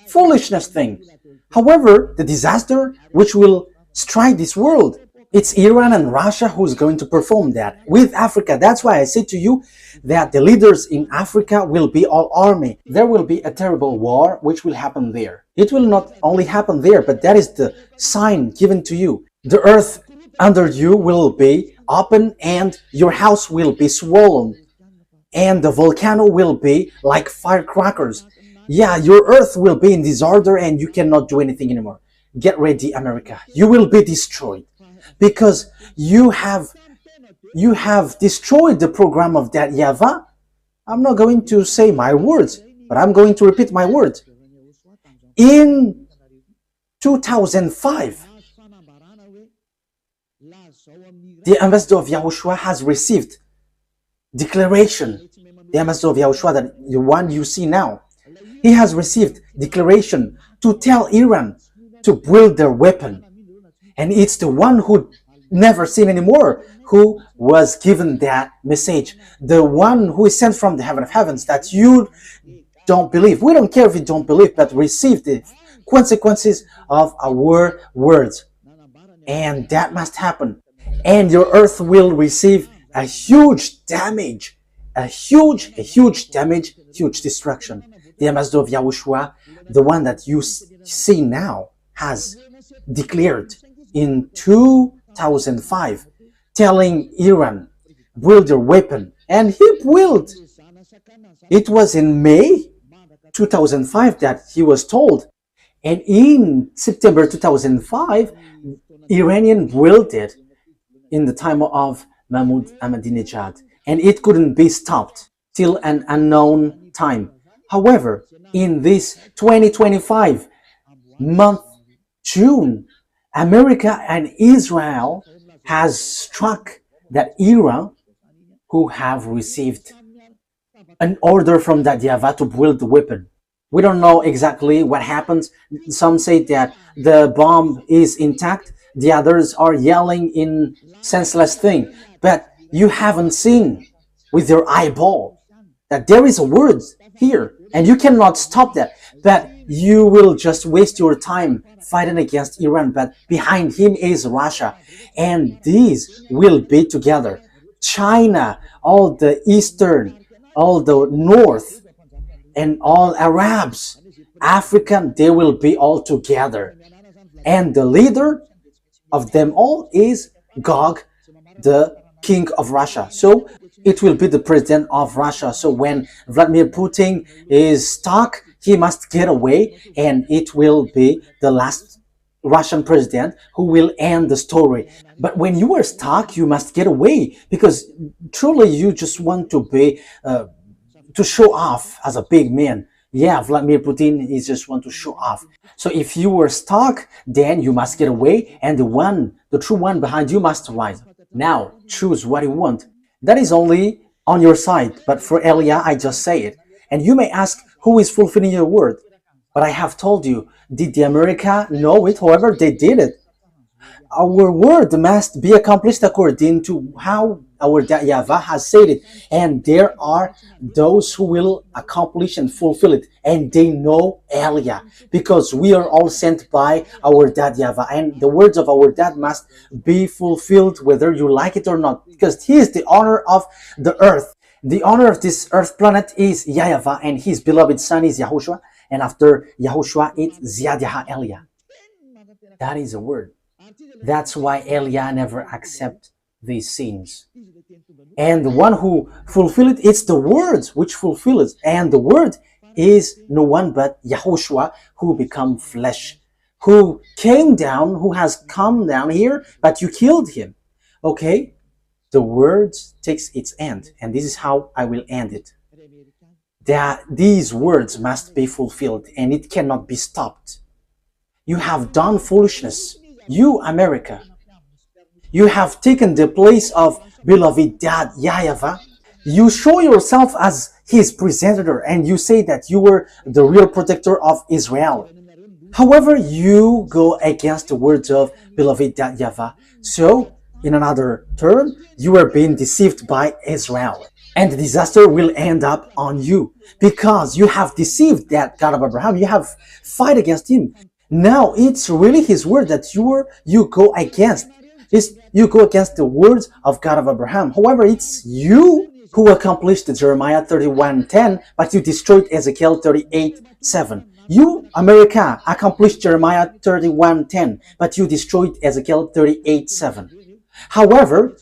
foolishness things. However, the disaster which will strike this world, it's Iran and Russia who's going to perform that with Africa. That's why I say to you that the leaders in Africa will be all army. There will be a terrible war which will happen there. It will not only happen there, but that is the sign given to you. The earth under you will be open and your house will be swollen. And the volcano will be like firecrackers. Yeah, your earth will be in disorder and you cannot do anything anymore. Get ready, America. You will be destroyed. Because you have destroyed the program of that YAHVAH. I'm not going to say my words, but I'm going to repeat my words. In 2005, the ambassador of YAHOSHUAH has received declaration. The ambassador of YAHOSHUAH, that the one you see now, he has received declaration to tell Iran to build their weapon. And it's the one who never seen anymore who was given that message. The one who is sent from the heaven of heavens that you don't believe. We don't care if you don't believe, but receive the consequences of our words. And that must happen. And your earth will receive a huge damage. A huge damage, huge destruction. The ambassador of YAHOSHUAH, the one that you see now, has declared in 2005, telling Iran, build your weapon. And he built. It was in May 2005 that he was told. And in September 2005, Iranian built it in the time of Mahmoud Ahmadinejad, and it couldn't be stopped till an unknown time. However, in this 2025 month, June, America and Israel has struck that era who have received an order from that YAHVAH to build the weapon. We don't know exactly what happens. Some say that the bomb is intact. The others are yelling in senseless thing. But you haven't seen with your eyeball that there is a word here and you cannot stop that. But you will just waste your time fighting against Iran. But behind him is Russia. And these will be together. China, all the eastern, all the north, and all Arabs, African, they will be all together. And the leader of them all is Gog, the king of Russia. So it will be the president of Russia. So when Vladimir Putin is stuck, he must get away, and it will be the last Russian president who will end the story. But when you are stuck, you must get away, because truly you just want to be to show off as a big man. Yeah, Vladimir Putin is just want to show off. So if you were stuck, then you must get away, and the true one behind you must rise. Now, choose what you want. That is only on your side, but for Elia, I just say it. And you may ask, who is fulfilling your word? But I have told you, did the America know it? However, they did it. Our word must be accomplished according to how our YAHVAH has said it. And there are those who will accomplish and fulfill it. And they know Elia, because we are all sent by our dad YAHVAH. And the words of our dad must be fulfilled whether you like it or not, because he is the owner of the earth. The owner of this earth planet is YAHVAH, and his beloved son is YAHOSHUAH. And after YAHOSHUAH, it's Ziad Yaha Elia. That is a word. That's why Elia never accept these sins. And the one who fulfill it, it's the words which fulfill it. And the word is no one but YAHOSHUAH, who become flesh, who came down, who has come down here, but you killed him. Okay? The word takes its end, and this is how I will end it. That these words must be fulfilled, and it cannot be stopped. You have done foolishness. You, America, you have taken the place of beloved dad YAHVAH. You show yourself as his presenter, and you say that you were the real protector of Israel. However, you go against the words of beloved dad YAHVAH. So, in another term, you are being deceived by Israel. And the disaster will end up on you, because you have deceived that God of Abraham. You have fight against him. Now it's really his word that you go against. You go against the words of God of Abraham. However, it's you who accomplished Jeremiah 31:10, but you destroyed Ezekiel 38:7. You, America, accomplished Jeremiah 31:10, but you destroyed Ezekiel 38:7. However,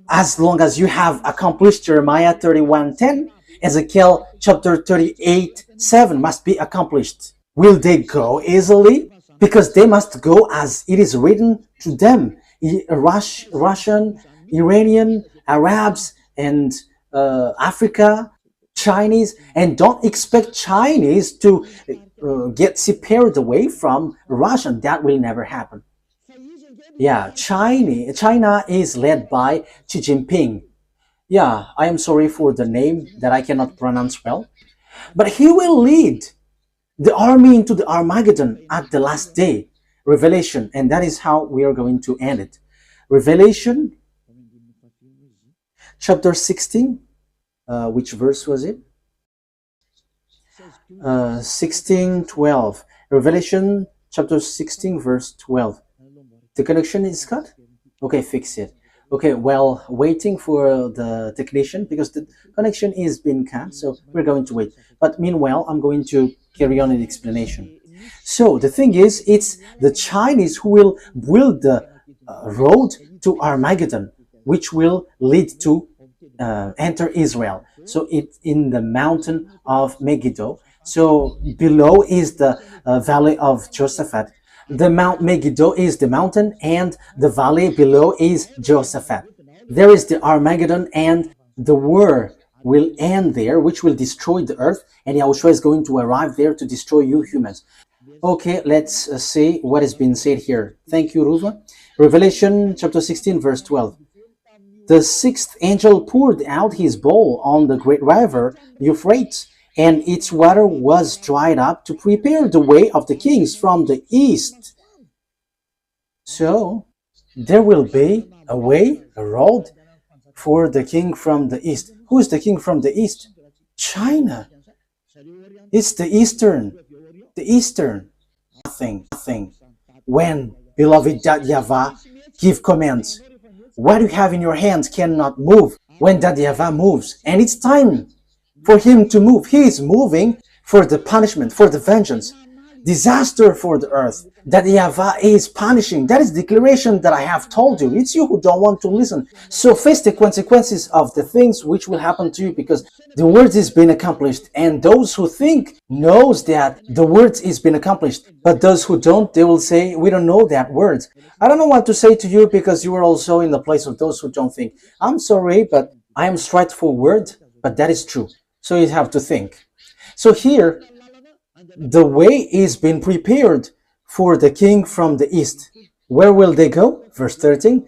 as long as you have accomplished Jeremiah 31:10, Ezekiel chapter 38:7 must be accomplished. Will they go easily? Because they must go as it is written to them. Russian, Iranian, Arabs, and Africa, Chinese. And don't expect Chinese to get separated away from Russian. That will never happen. Yeah, China is led by Xi Jinping. Yeah, I am sorry for the name that I cannot pronounce well. But he will lead the army into the Armageddon at the last day. Revelation, and that is how we are going to end it. Revelation chapter 16, which verse was it? 16:12. Revelation chapter 16 verse 12. The connection is cut? Okay, fix it. Okay, well, waiting for the technician, because the connection is being cut, so we're going to wait. But meanwhile, I'm going to carry on in the explanation. So the thing is, it's the Chinese who will build the road to Armageddon, which will lead to enter Israel. So it's in the mountain of Megiddo. So below is the valley of Jehoshaphat. The Mount Megiddo is the mountain, and the valley below is Jehoshaphat. There is the Armageddon, and the war will end there, which will destroy the earth, and Yahushua is going to arrive there to destroy you humans. Okay, let's see what has been said here. Thank you, Ruva. Revelation chapter 16, verse 12. The sixth angel poured out his bowl on the great river Euphrates, and its water was dried up to prepare the way of the kings from the east. So, there will be a way, a road for the king from the east. Who is the king from the east? China. It's the eastern. The eastern. Nothing. When beloved YAHVAH give commands, what you have in your hands cannot move. When YAHVAH moves, and it's time for him to move, he is moving for the punishment, for the vengeance, disaster for the earth. YAHVAH is punishing. That is the declaration that I have told you. It's you who don't want to listen. So face the consequences of the things which will happen to you, because the word is being accomplished, and those who think knows that the word is being accomplished, but those who don't, they will say, we don't know that word. I don't know what to say to you, because you are also in the place of those who don't think. I'm sorry, but I am straightforward, but that is true. So you have to think. So here, the way is being prepared for the king from the east. Where will they go? Verse 13.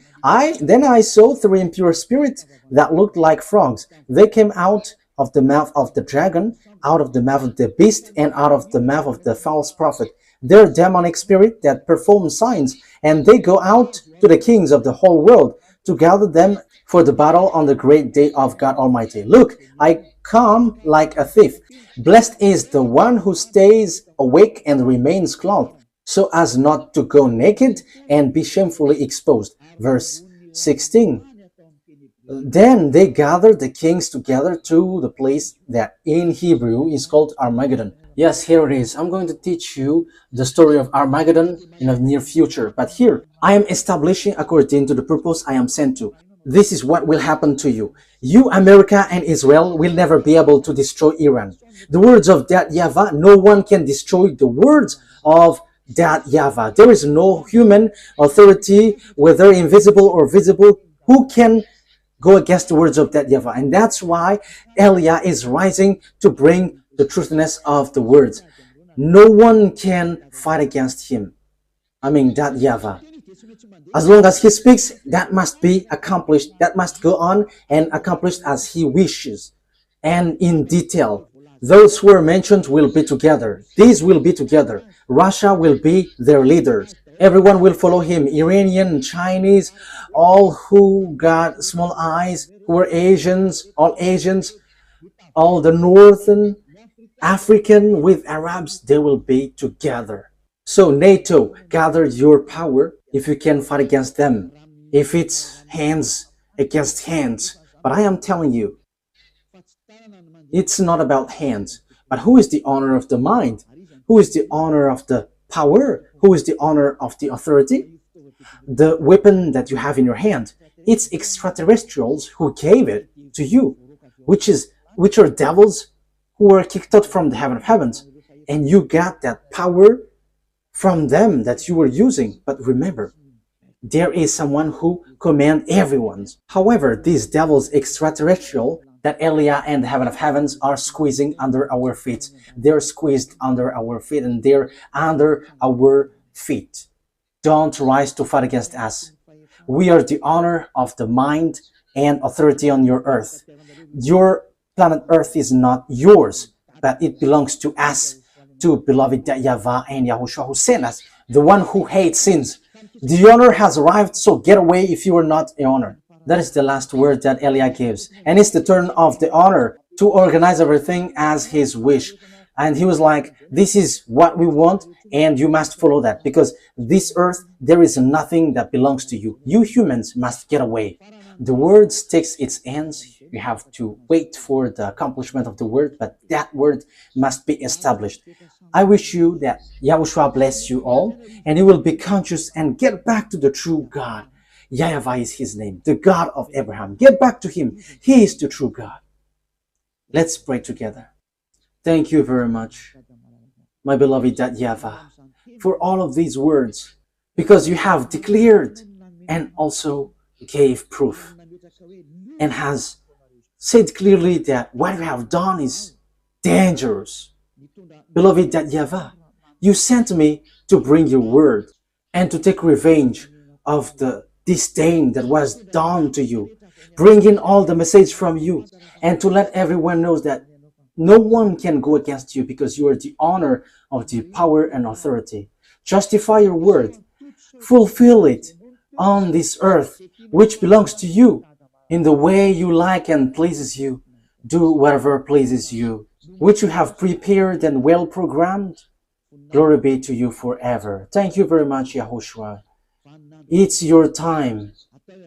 Then I saw three impure spirits that looked like frogs. They came out of the mouth of the dragon, out of the mouth of the beast, and out of the mouth of the false prophet. They're demonic spirit that perform signs, and they go out to the kings of the whole world to gather them for the battle on the great day of God Almighty. Look, I come like a thief. Blessed is the one who stays awake and remains clothed, so as not to go naked and be shamefully exposed. Verse 16. Then they gathered the kings together to the place that in Hebrew is called Armageddon. Yes, here it is. I'm going to teach you the story of Armageddon in the near future. But here, I am establishing according to the purpose I am sent to. This is what will happen to you. You, America and Israel, will never be able to destroy Iran. The words of that YAHVAH, no one can destroy the words of that YAHVAH. There is no human authority, whether invisible or visible, who can go against the words of that YAHVAH. And that's why Eliah is rising to bring the truthiness of the words. No one can fight against him. That YAHVAH. As long as he speaks, that must be accomplished. That must go on and accomplished as he wishes and in detail. Those who are mentioned will be together. These will be together. Russia will be their leaders. Everyone will follow him. Iranian, Chinese, all who got small eyes, who are Asians, all the Northern African with Arabs, they will be together. So NATO, gather your power if you can fight against them. If it's hands against hands. But I am telling you, it's not about hands, but who is the owner of the mind? Who is the owner of the power? Who is the owner of the authority? The weapon that you have in your hand, it's extraterrestrials who gave it to you, which are devils who were kicked out from the heaven of heavens, and you got that power from them that you were using. But remember, there is someone who commands everyone's. However, these devils extraterrestrial that Eliah and the heaven of heavens are squeezing under our feet. They're squeezed under our feet, and they're under our feet. Don't rise to fight against us. We are the honor of the mind and authority on your earth. Your planet Earth is not yours, but it belongs to us, to beloved YAHVAH and YAHOSHUAH who sent us, the one who hates sins. The honor has arrived, so get away if you are not the honor. That is the last word that Eliah gives. And it's the turn of the honor to organize everything as his wish. And he was like, this is what we want, and you must follow that. Because this earth, there is nothing that belongs to you. You humans must get away. The word takes its ends. You have to wait for the accomplishment of the word, but that word must be established. I wish you that YAHOSHUAH bless you all, and you will be conscious and get back to the true God. YAHVAH is his name, the God of Abraham. Get back to him. He is the true God. Let's pray together. Thank you very much, my beloved YAHVAH, for all of these words, because you have declared and also gave proof. and has said clearly that what you have done is dangerous. Beloved that YAHVAH, you sent me to bring your word and to take revenge of the disdain that was done to you, bringing all the message from you, and to let everyone know that no one can go against you because you are the honor of the power and authority. Justify your word, fulfill it on this earth, which belongs to you, in the way you like and pleases you. Do whatever pleases you, which you have prepared and well programmed. Glory be to you forever. Thank you very much, YAHOSHUAH. It's your time.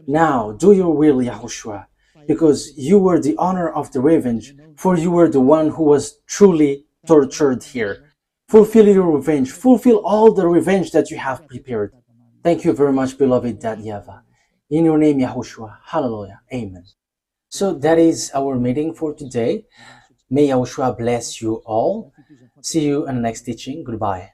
Now, do your will, YAHOSHUAH, because you were the honor of the revenge, for you were the one who was truly tortured here. Fulfill your revenge. Fulfill all the revenge that you have prepared. Thank you very much, beloved Dad YAHVAH. In your name, YAHOSHUAH. Hallelujah. Amen. So that is our meeting for today. May YAHOSHUAH bless you all. See you in the next teaching. Goodbye.